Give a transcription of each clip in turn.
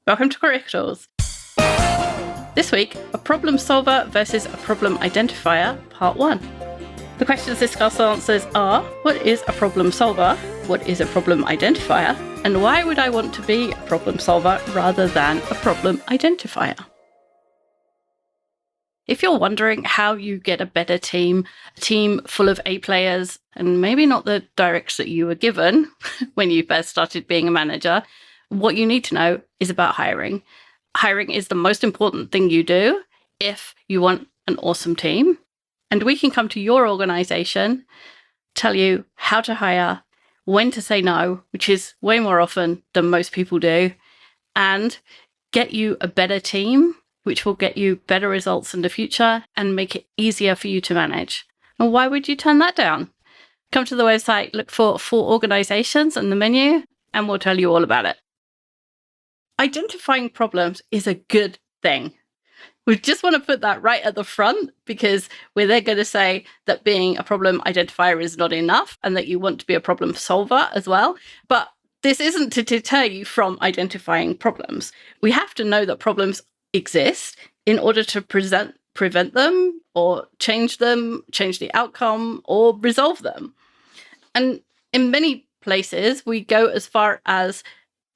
Welcome to Curriculums. This week, a problem solver versus a problem identifier, part 1. The questions this class answers are, what is a problem solver? What is a problem identifier? And why would I want to be a problem solver rather than a problem identifier? If you're wondering how you get a better team, a team full of A players, and maybe not the directs that you were given when you first started being a manager, what you need to know is about hiring. Hiring is the most important thing you do if you want an awesome team. And we can come to your organization, tell you how to hire, when to say no, which is way more often than most people do, and get you a better team, which will get you better results in the future and make it easier for you to manage. And why would you turn that down? Come to the website, look for organizations in the menu, and we'll tell you all about it. Identifying problems is a good thing. We just want to put that right at the front because we're then going to say that being a problem identifier is not enough and that you want to be a problem solver as well. But this isn't to deter you from identifying problems. We have to know that problems exist in order to prevent them or change the outcome or resolve them. And in many places, we go as far as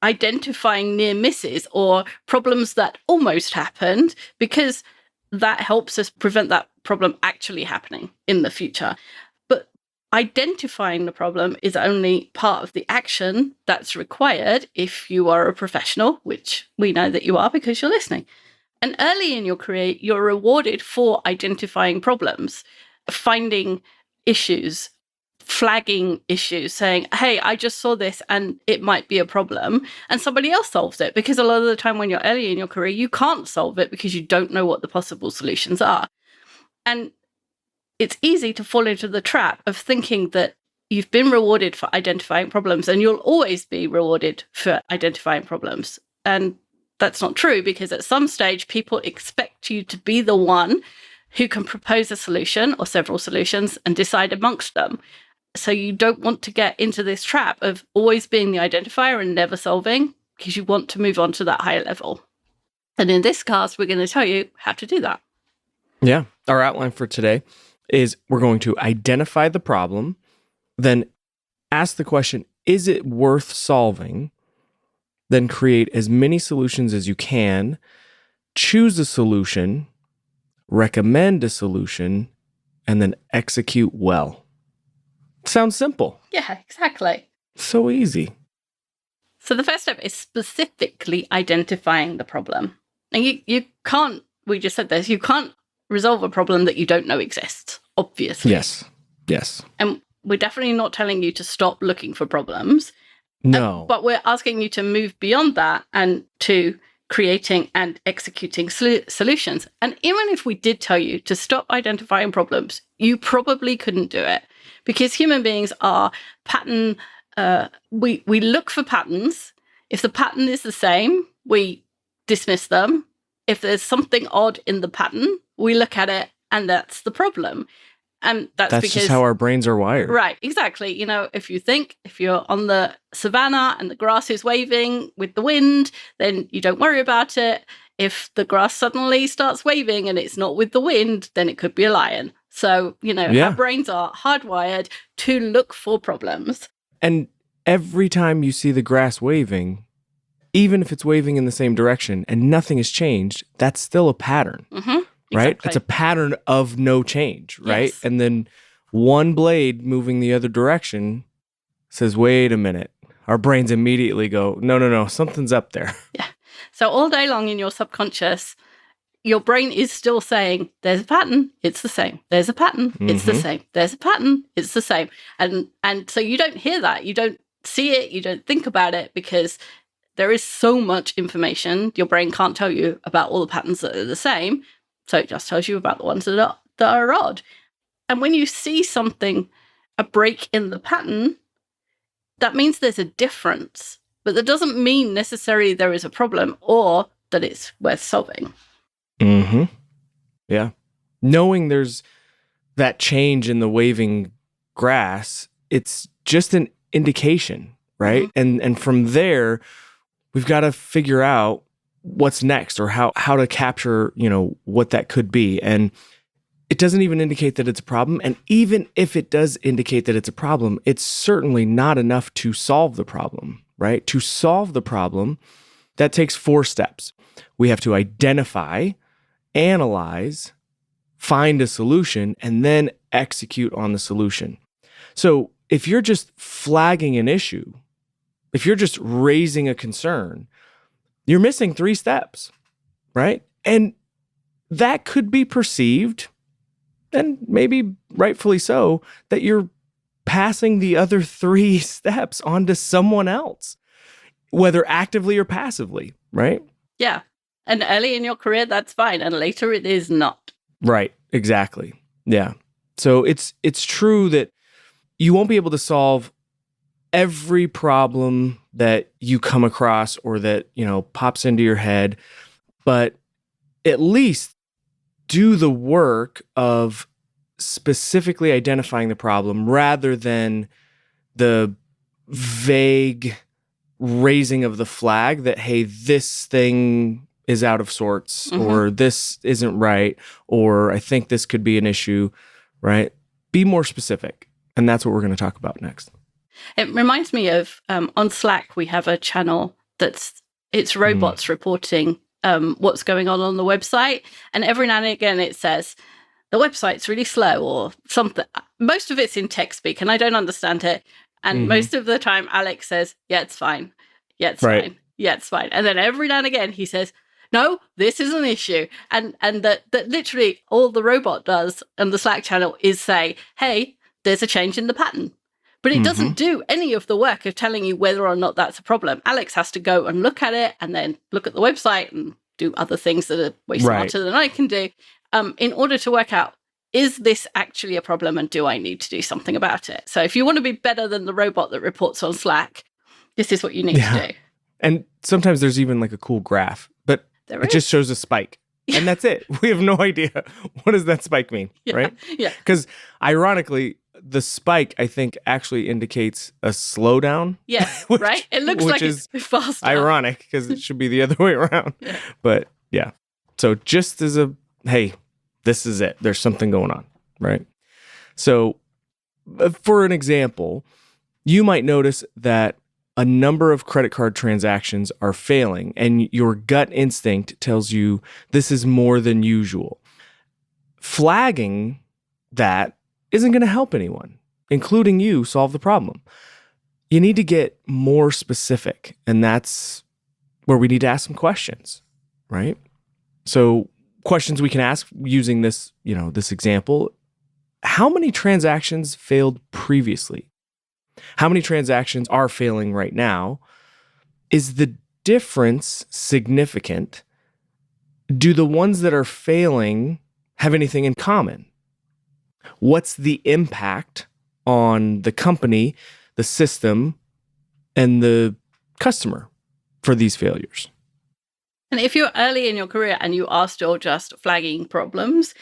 identifying near misses or problems that almost happened because that helps us prevent that problem actually happening in the future. But identifying the problem is only part of the action that's required if you are a professional, which we know that you are because you're listening. And early in your career, you're rewarded for identifying problems, finding issues, flagging issues, saying, hey, I just saw this and it might be a problem, and somebody else solves it. Because a lot of the time when you're early in your career, you can't solve it because you don't know what the possible solutions are. And it's easy to fall into the trap of thinking that you've been rewarded for identifying problems and you'll always be rewarded for identifying problems. And that's not true, because at some stage, people expect you to be the one who can propose a solution or several solutions and decide amongst them. So you don't want to get into this trap of always being the identifier and never solving, because you want to move on to that higher level. And in this class, we're going to tell you how to do that. Yeah. Our outline for today is we're going to identify the problem, then ask the question, is it worth solving? Then create as many solutions as you can, choose a solution, recommend a solution, and then execute well. Sounds simple. Yeah, exactly. So easy. So the first step is specifically identifying the problem. And you can't, we just said this, you can't resolve a problem that you don't know exists, obviously. Yes. And we're definitely not telling you to stop looking for problems. No. But we're asking you to move beyond that and to creating and executing solutions. And even if we did tell you to stop identifying problems, you probably couldn't do it, because human beings are pattern. We look for patterns. If the pattern is the same, we dismiss them. If there's something odd in the pattern, we look at it, and that's the problem. And that's because just how our brains are wired. Right, exactly. You know, if you're on the savannah and the grass is waving with the wind, then you don't worry about it. If the grass suddenly starts waving and it's not with the wind, then it could be a lion. So, Our brains are hardwired to look for problems. And every time you see the grass waving, even if it's waving in the same direction and nothing has changed, that's still a pattern. Mm-hmm. Right? Exactly. It's a pattern of no change, right? Yes. And then one blade moving the other direction says, wait a minute. Our brains immediately go, no, something's up there. Yeah. So all day long in your subconscious, your brain is still saying, there's a pattern, it's the same. There's a pattern, it's the same. There's a pattern, it's the same. And so you don't hear that. You don't see it. You don't think about it, because there is so much information. Your brain can't tell you about all the patterns that are the same. So it just tells you about the ones that are odd. And when you see something, a break in the pattern, that means there's a difference. But that doesn't mean necessarily there is a problem or that it's worth solving. Mm-hmm. Yeah. Knowing there's that change in the waving grass, it's just an indication, right? Mm-hmm. And from there, we've got to figure out what's next or how to capture, what that could be. And it doesn't even indicate that it's a problem. And even if it does indicate that it's a problem, it's certainly not enough to solve the problem, right? To solve the problem, that takes 4 steps. We have to identify, analyze, find a solution, and then execute on the solution. So if you're just flagging an issue, if you're just raising a concern, you're missing 3 steps, right? And that could be perceived, and maybe rightfully so, that you're passing the other 3 steps onto someone else, whether actively or passively, right? Yeah. And early in your career, that's fine. And later it is not. Right. Exactly. Yeah. So it's true that you won't be able to solve every problem that you come across or that, pops into your head, but at least do the work of specifically identifying the problem rather than the vague raising of the flag that, hey, this thing is out of sorts, or this isn't right, or I think this could be an issue, right? Be more specific. And that's what we're going to talk about next. It reminds me of on Slack, we have a channel it's robots reporting what's going on the website. And every now and again it says, the website's really slow or something. Most of it's in text speak and I don't understand it. And most of the time Alex says, yeah, it's fine. Yeah, it's fine. Yeah, it's fine. And then every now and again he says, no, this is an issue. And that literally all the robot does on the Slack channel is say, hey, there's a change in the pattern. But it doesn't do any of the work of telling you whether or not that's a problem. Alex has to go and look at it and then look at the website and do other things that are way smarter than I can do in order to work out, is this actually a problem and do I need to do something about it? So if you want to be better than the robot that reports on Slack, this is what you need to do. And sometimes there's even like a cool graph, but it just shows a spike. And that's it. We have no idea. What does that spike mean, right? Yeah. Because ironically, the spike, I think, actually indicates a slowdown. Yes, right? It looks like it's faster. Ironic, because it should be the other way around. Yeah. But yeah. So just as hey, this is it. There's something going on, right? So for an example, you might notice that a number of credit card transactions are failing, and your gut instinct tells you this is more than usual. Flagging that isn't going to help anyone, including you, solve the problem. You need to get more specific, and that's where we need to ask some questions, right? So questions we can ask using this, this example: how many transactions failed previously? How many transactions are failing right now? Is the difference significant? Do the ones that are failing have anything in common? What's the impact on the company, the system, and the customer for these failures? And if you're early in your career and you are still just flagging problems,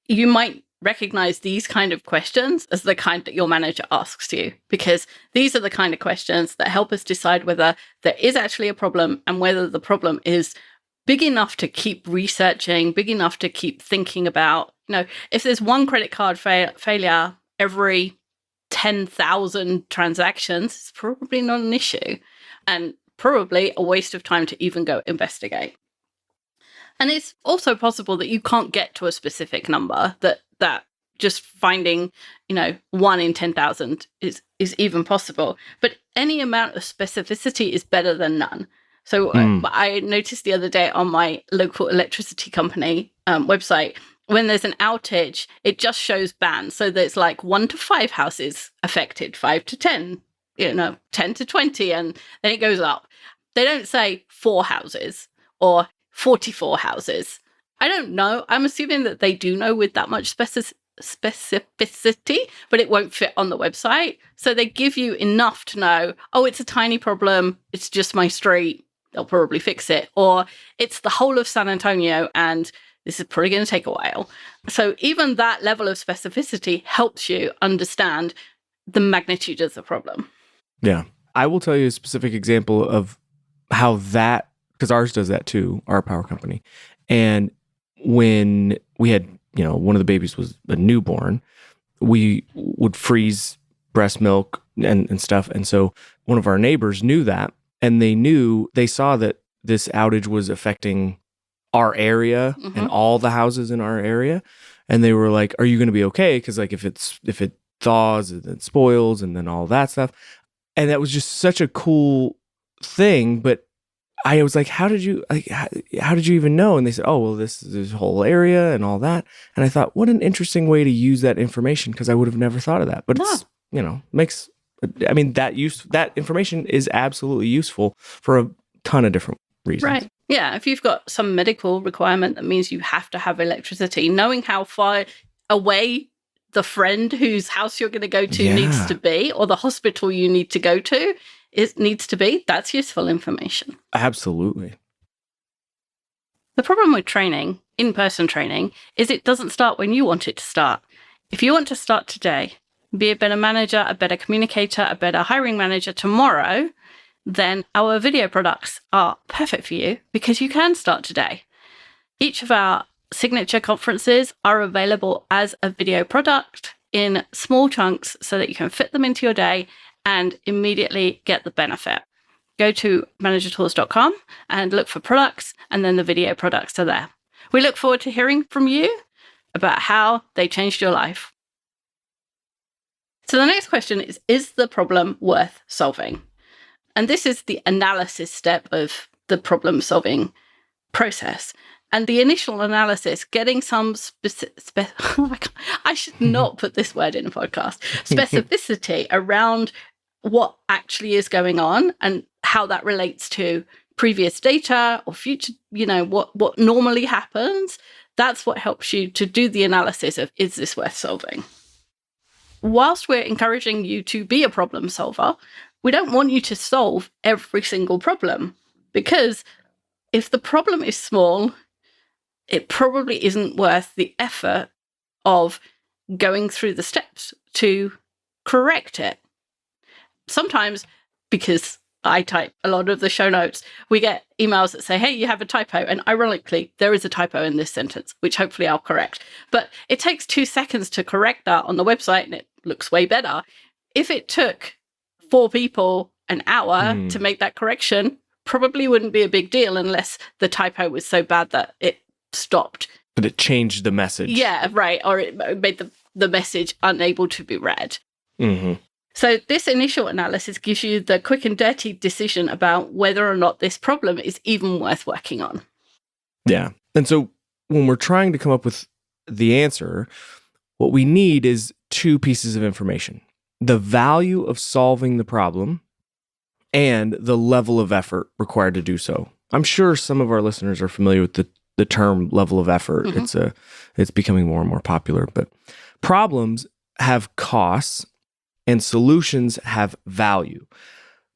you might recognize these kind of questions as the kind that your manager asks you, because these are the kind of questions that help us decide whether there is actually a problem and whether the problem is big enough to keep researching, big enough to keep thinking about. If there's one credit card failure every 10,000 transactions, it's probably not an issue and probably a waste of time to even go investigate. And it's also possible that you can't get to a specific number, that just finding, 1 in 10,000 is even possible. But any amount of specificity is better than none. So I noticed the other day on my local electricity company website, when there's an outage, it just shows bands. So there's like 1 to 5 houses affected, 5 to 10, 10 to 20, and then it goes up. They don't say 4 houses or 44 houses. I don't know. I'm assuming that they do know with that much specificity, but it won't fit on the website. So they give you enough to know, oh, it's a tiny problem. It's just my street. They'll probably fix it. Or it's the whole of San Antonio and this is probably going to take a while. So even that level of specificity helps you understand the magnitude of the problem. Yeah. I will tell you a specific example of how that because ours does that too, our power company. And when we had, one of the babies was a newborn, we would freeze breast milk and stuff. And so one of our neighbors knew that, and they saw that this outage was affecting our area and all the houses in our area. And they were like, are you going to be okay? Because like if it thaws and it spoils and then all that stuff. And that was just such a cool thing. But I was like, how did you even know? And they said, oh, well, this is this whole area and all that. And I thought, what an interesting way to use that information, because I would have never thought of that. But it's, that information is absolutely useful for a ton of different reasons. Right. Yeah. If you've got some medical requirement that means you have to have electricity, knowing how far away the friend whose house you're going to go to needs to be, or the hospital you need to go to needs to be, that's useful information. Absolutely. The problem with training, in-person training, is it doesn't start when you want it to start. If you want to start today, be a better manager, a better communicator, a better hiring manager tomorrow, then our video products are perfect for you, because you can start today. Each of our signature conferences are available as a video product in small chunks so that you can fit them into your day and immediately get the benefit. Go to managertools.com and look for products, and then the video products are there. We look forward to hearing from you about how they changed your life. So the next question is the problem worth solving? And this is the analysis step of the problem solving process. And the initial analysis, getting some I should not put this word in a podcast, specificity around what actually is going on and how that relates to previous data or future, what normally happens. That's what helps you to do the analysis of, is this worth solving? Whilst we're encouraging you to be a problem solver, we don't want you to solve every single problem, because if the problem is small, it probably isn't worth the effort of going through the steps to correct it. Sometimes, because I type a lot of the show notes, we get emails that say, hey, you have a typo. And ironically, there is a typo in this sentence, which hopefully I'll correct. But it takes 2 seconds to correct that on the website, and it looks way better. If it took 4 people an hour to make that correction, probably wouldn't be a big deal unless the typo was so bad that it stopped. But it changed the message. Yeah, right. Or it made the message unable to be read. Mm-hmm. So this initial analysis gives you the quick and dirty decision about whether or not this problem is even worth working on. Yeah. And so when we're trying to come up with the answer, what we need is 2 pieces of information: the value of solving the problem and the level of effort required to do so. I'm sure some of our listeners are familiar with the term level of effort. Mm-hmm. It's becoming more and more popular, but problems have costs and solutions have value.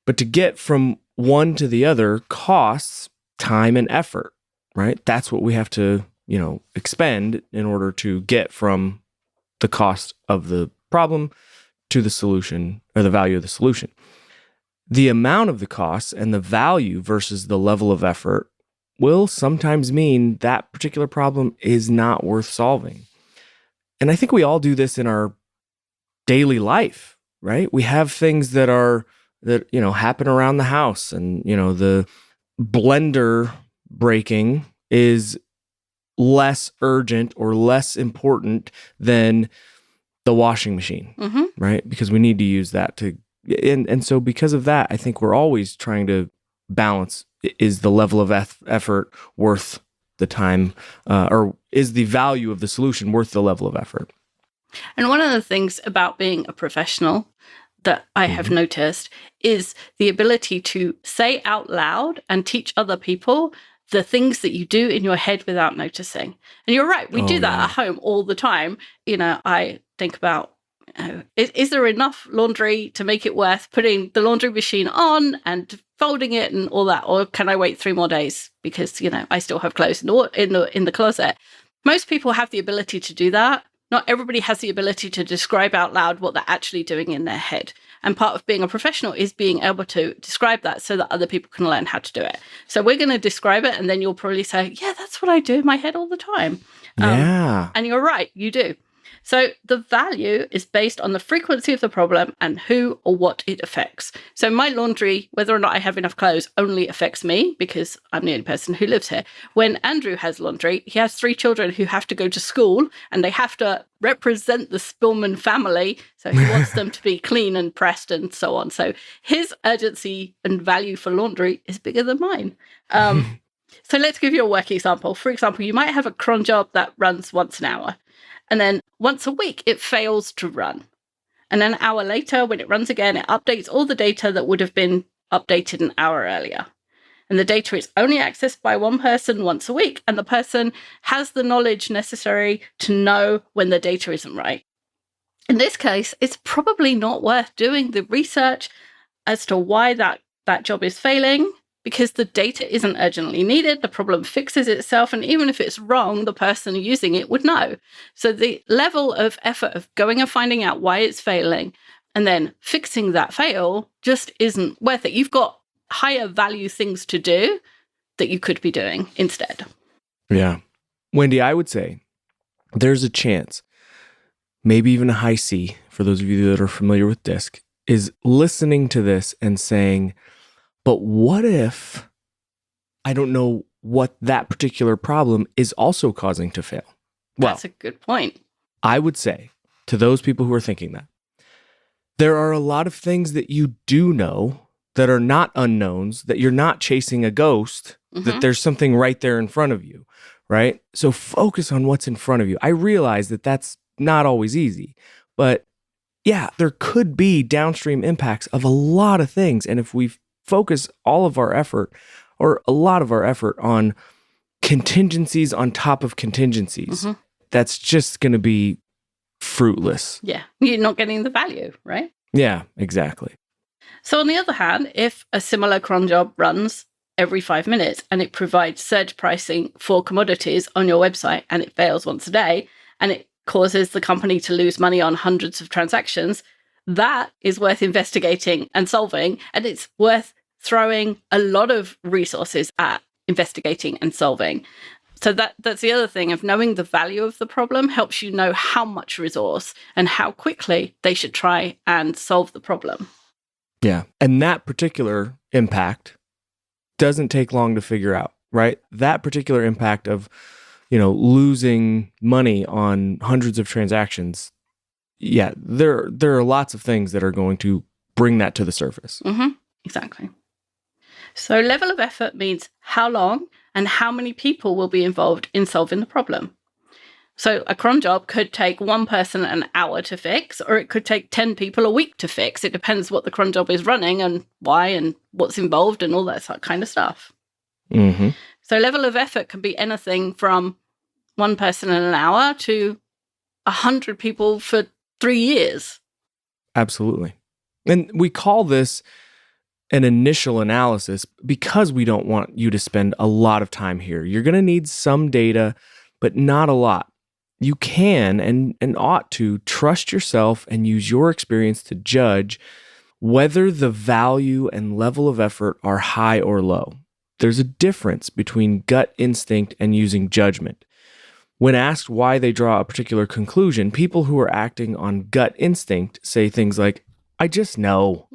But to get from one to the other costs time and effort, right? That's what we have to, expend in order to get from the cost of the problem to the solution, or the value of the solution. The amount of the costs and the value versus the level of effort will sometimes mean that particular problem is not worth solving. And I think we all do this in our daily life, right? We have things that happen around the house, and the blender breaking is less urgent or less important than the washing machine, right? Because we need to use that and so because of that, I think we're always trying to balance, is the level of effort worth the time, or is the value of the solution worth the level of effort? And one of the things about being a professional that I have noticed is the ability to say out loud and teach other people the things that you do in your head without noticing. And you're right, we do that at home all the time. I think about, is there enough laundry to make it worth putting the laundry machine on and folding it and all that? Or can I wait 3 more days because, I still have clothes in the closet? Most people have the ability to do that. not everybody has the ability to describe out loud what they're actually doing in their head. And part of being a professional is being able to describe that so that other people can learn how to do it. So we're going to describe it, and then you'll probably say, yeah, that's what I do in my head all the time. Yeah. And you're right, you do. So the value is based on the frequency of the problem and who or what it affects. So my laundry, whether or not I have enough clothes, only affects me because I'm the only person who lives here. When Andrew has laundry, he has 3 children who have to go to school and they have to represent the Spillman family. So he wants them to be clean and pressed and so on. So his urgency and value for laundry is bigger than mine. So let's give you a work example. For example, you might have a cron job that runs once an hour. And then once a week, it fails to run. And then an hour later, when it runs again, it updates all the data that would have been updated an hour earlier. And the data is only accessed by one person once a week. And the person has the knowledge necessary to know when the data isn't right. In this case, it's probably not worth doing the research as to why that job is failing, because the data isn't urgently needed, the problem fixes itself, and even if it's wrong, the person using it would know. So the level of effort of going and finding out why it's failing and then fixing that fail just isn't worth it. You've got higher value things to do that you could be doing instead. Yeah. Wendy, I would say there's a chance, maybe even a high C, for those of you that are familiar with DISC, is listening to this and saying, but what if I don't know what that particular problem is also causing to fail? Well, that's a good point. I would say to those people who are thinking that, there are a lot of things that you do know that are not unknowns, that you're not chasing a ghost, that there's something right there in front of you, right? So focus on what's in front of you. I realize that that's not always easy, but yeah, there could be downstream impacts of a lot of things. And if we focus all of our effort, or a lot of our effort, on contingencies on top of contingencies, that's just going to be fruitless. Yeah, you're not getting the value, right? Yeah, exactly. So on the other hand, if a similar cron job runs every 5 minutes and it provides surge pricing for commodities on your website and it fails once a day and it causes the company to lose money on hundreds of transactions, that is worth investigating and solving, and it's worth throwing a lot of resources at investigating and solving. So that's the other thing of knowing the value of the problem helps you know how much resource and how quickly they should try and solve the problem. Yeah. And that particular impact doesn't take long to figure out, right? That particular impact of, losing money on hundreds of transactions. Yeah, there are lots of things that are going to bring that to the surface. Exactly. So level of effort means how long and how many people will be involved in solving the problem. So a cron job could take one person an hour to fix, or it could take 10 people a week to fix. It depends what the cron job is running and why and what's involved and all that kind of stuff. So level of effort can be anything from one person in an hour to 100 people for 3 years. Absolutely. And we call this an initial analysis because we don't want you to spend a lot of time here. You're going to need some data, but not a lot. You can and ought to trust yourself and use your experience to judge whether the value and level of effort are high or low. There's a difference between gut instinct and using judgment. When asked why they draw a particular conclusion, people who are acting on gut instinct say things like, I just know.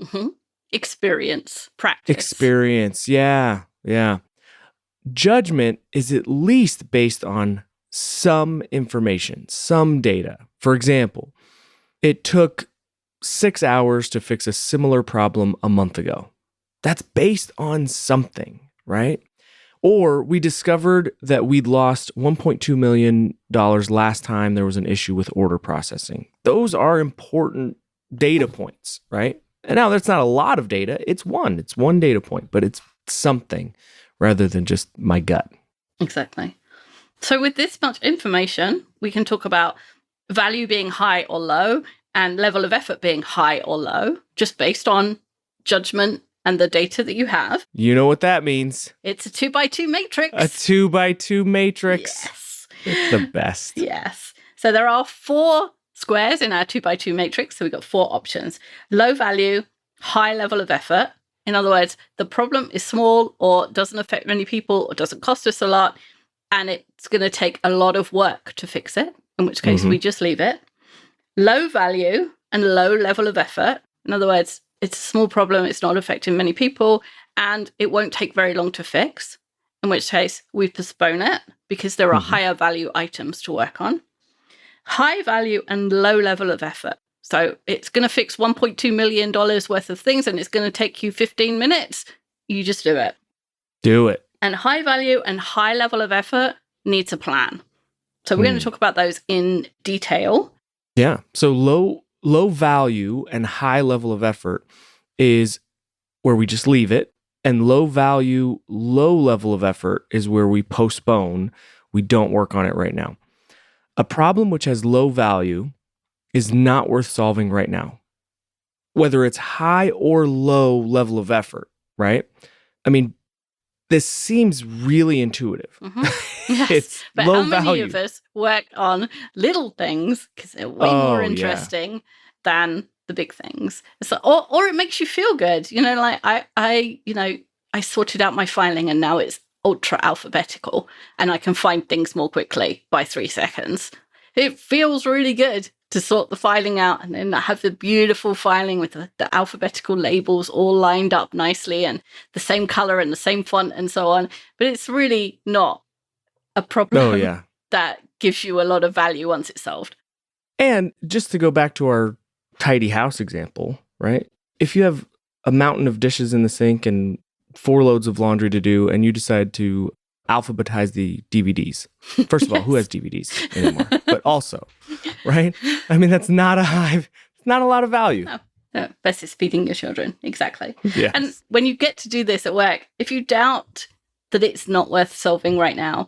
Experience, practice. Experience, yeah. Judgment is at least based on some information, some data. For example, it took 6 hours to fix a similar problem a month ago. That's based on something, right? Or we discovered that we'd lost $1.2 million last time there was an issue with order processing. Those are important data points, right? And now that's not a lot of data. It's one data point, but it's something rather than just my gut. Exactly. So with this much information, we can talk about value being high or low and level of effort being high or low, just based on judgment and the data that you have. You know what that means. It's a 2x2 matrix. A 2x2 matrix. Yes. It's the best. Yes. So there are 4 squares in our 2x2 matrix. So we've got 4 options: low value, high level of effort. In other words, the problem is small or doesn't affect many people or doesn't cost us a lot, and it's going to take a lot of work to fix it, in which case we just leave it. Low value and low level of effort. In other words, it's a small problem, it's not affecting many people, and it won't take very long to fix, in which case we postpone it because there are higher value items to work on. High value and low level of effort. So it's going to fix $1.2 million worth of things and it's going to take you 15 minutes. You just do it. Do it. And high value and high level of effort needs a plan. So we're going to talk about those in detail. Yeah. So low value and high level of effort is where we just leave it. And low value, low level of effort is where we postpone. We don't work on it right now. A problem which has low value is not worth solving right now, whether it's high or low level of effort, right? I mean, this seems really intuitive. Yes, It's but low how many value. of us work on little things because they're way more interesting than the big things? So, or it makes you feel good. You know, like I sorted out my filing and now it's ultra alphabetical and I can find things more quickly by 3 seconds. It feels really good to sort the filing out and then have the beautiful filing with the alphabetical labels all lined up nicely and the same color and the same font and so on. But it's really not a problem that gives you a lot of value once it's solved. And just to go back to our tidy house example, right? If you have a mountain of dishes in the sink and 4 loads of laundry to do, and you decide to alphabetize the DVDs. First of all, who has DVDs anymore? But also, right? I mean, that's not a lot of value. No, versus feeding your children. Exactly. Yes. And when you get to do this at work, if you doubt that it's not worth solving right now,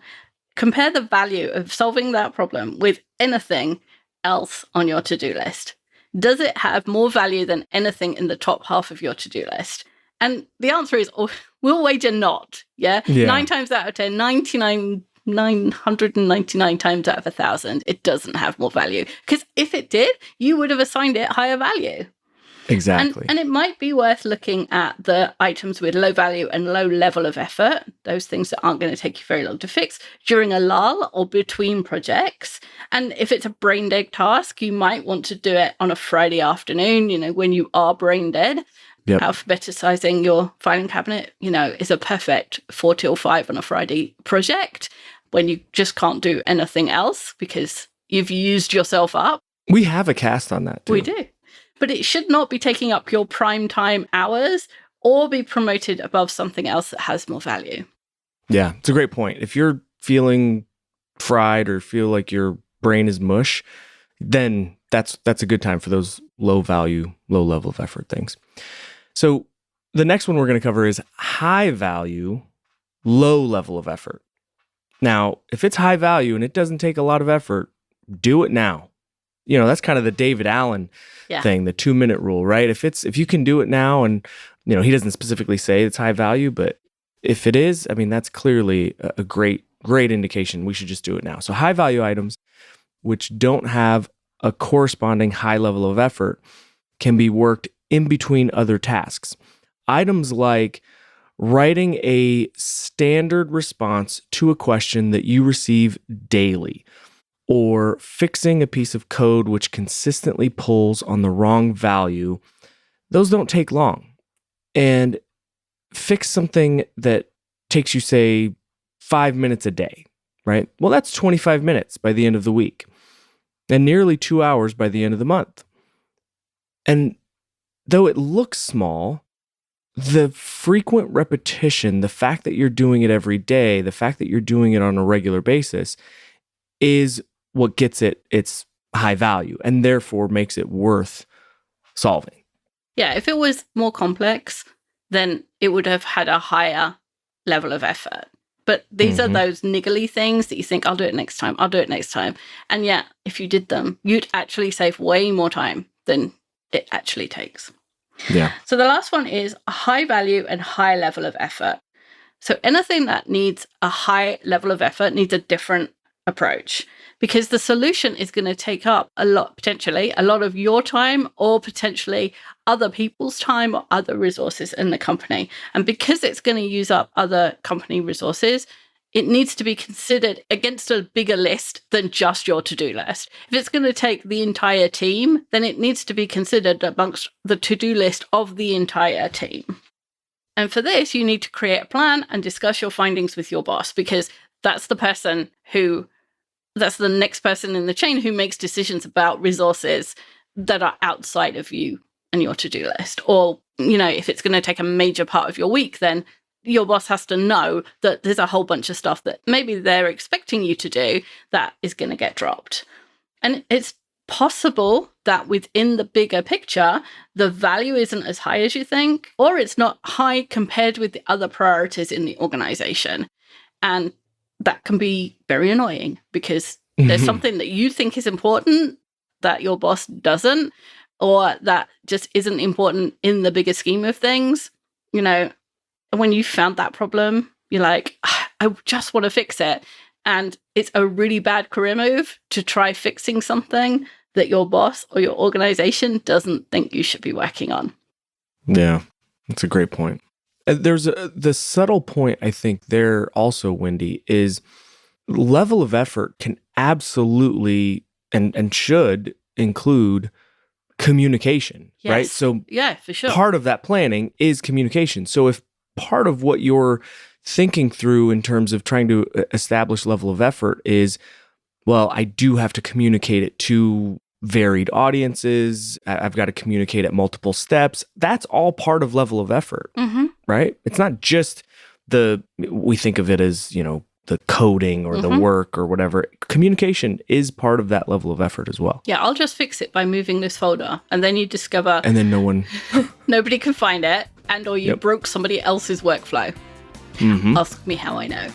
compare the value of solving that problem with anything else on your to-do list. Does it have more value than anything in the top half of your to-do list? And the answer is, we'll wager not. Yeah? 9 times out of 10, 999 times out of 1,000, it doesn't have more value. Because if it did, you would have assigned it higher value. Exactly. And it might be worth looking at the items with low value and low level of effort, those things that aren't going to take you very long to fix, during a lull or between projects. And if it's a brain dead task, you might want to do it on a Friday afternoon, when you are brain dead. Yep. Alphabeticizing your filing cabinet, is a perfect 4 till 5 on a Friday project when you just can't do anything else because you've used yourself up. We have a cast on that too. We do. But it should not be taking up your prime time hours or be promoted above something else that has more value. Yeah, it's a great point. If you're feeling fried or feel like your brain is mush, then that's a good time for those low value, low level of effort things. So the next one we're going to cover is high value, low level of effort. Now, if it's high value and it doesn't take a lot of effort, do it now. That's kind of the David Allen thing, the 2-minute rule, right? If you can do it now, and he doesn't specifically say it's high value, but if it is, I mean, that's clearly a great indication. We should just do it now. So high value items, which don't have a corresponding high level of effort, can be worked in between other tasks. Items like writing a standard response to a question that you receive daily, or fixing a piece of code which consistently pulls on the wrong value. Those don't take long. And fix something that takes you, say, 5 minutes a day, right? Well, that's 25 minutes by the end of the week, and nearly 2 hours by the end of the month. And though it looks small, the frequent repetition, the fact that you're doing it every day, the fact that you're doing it on a regular basis is what gets it its high value and therefore makes it worth solving. Yeah, if it was more complex, then it would have had a higher level of effort. But these are those niggly things that you think, I'll do it next time. And yet, if you did them, you'd actually save way more time than it actually takes. Yeah. So the last one is a high value and high level of effort. So anything that needs a high level of effort needs a different approach, because the solution is going to take up potentially a lot of your time, or potentially other people's time, or other resources in the company. And because it's going to use up other company resources, it needs to be considered against a bigger list than just your to-do list. If it's going to take the entire team, then it needs to be considered amongst the to-do list of the entire team. And for this, you need to create a plan and discuss your findings with your boss, because that's the next person in the chain who makes decisions about resources that are outside of you and your to-do list. Or, if it's going to take a major part of your week, then your boss has to know that there's a whole bunch of stuff that maybe they're expecting you to do that is going to get dropped. And it's possible that within the bigger picture, the value isn't as high as you think, or it's not high compared with the other priorities in the organization. And that can be very annoying, because there's something that you think is important that your boss doesn't, or that just isn't important in the bigger scheme of things. When you found that problem, you're like, I just want to fix it. And it's a really bad career move to try fixing something that your boss or your organization doesn't think you should be working on. Yeah, that's a great point. There's the subtle point, I think, there also, Wendy, is level of effort can absolutely and should include communication, Yes. right? So yeah, for sure. Part of that planning is communication. So if part of what you're thinking through in terms of trying to establish level of effort is, well, I do have to communicate it to varied audiences, I've got to communicate at multiple steps, that's all part of level of effort, right? It's not just we think of it as, the coding or the work or whatever. Communication is part of that level of effort as well. Yeah, I'll just fix it by moving this folder. And then you discover... And then nobody can find it, or you broke somebody else's workflow. Ask me how I know.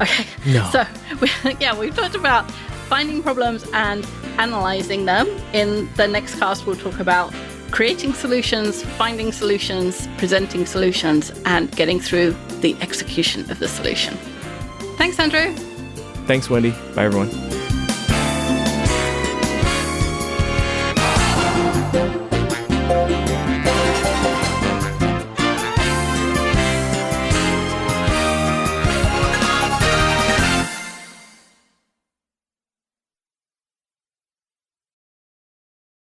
Okay, no. So we've talked about finding problems and analyzing them. In the next cast, we'll talk about creating solutions, finding solutions, presenting solutions, and getting through the execution of the solution. Thanks, Andrew. Thanks, Wendy. Bye, everyone.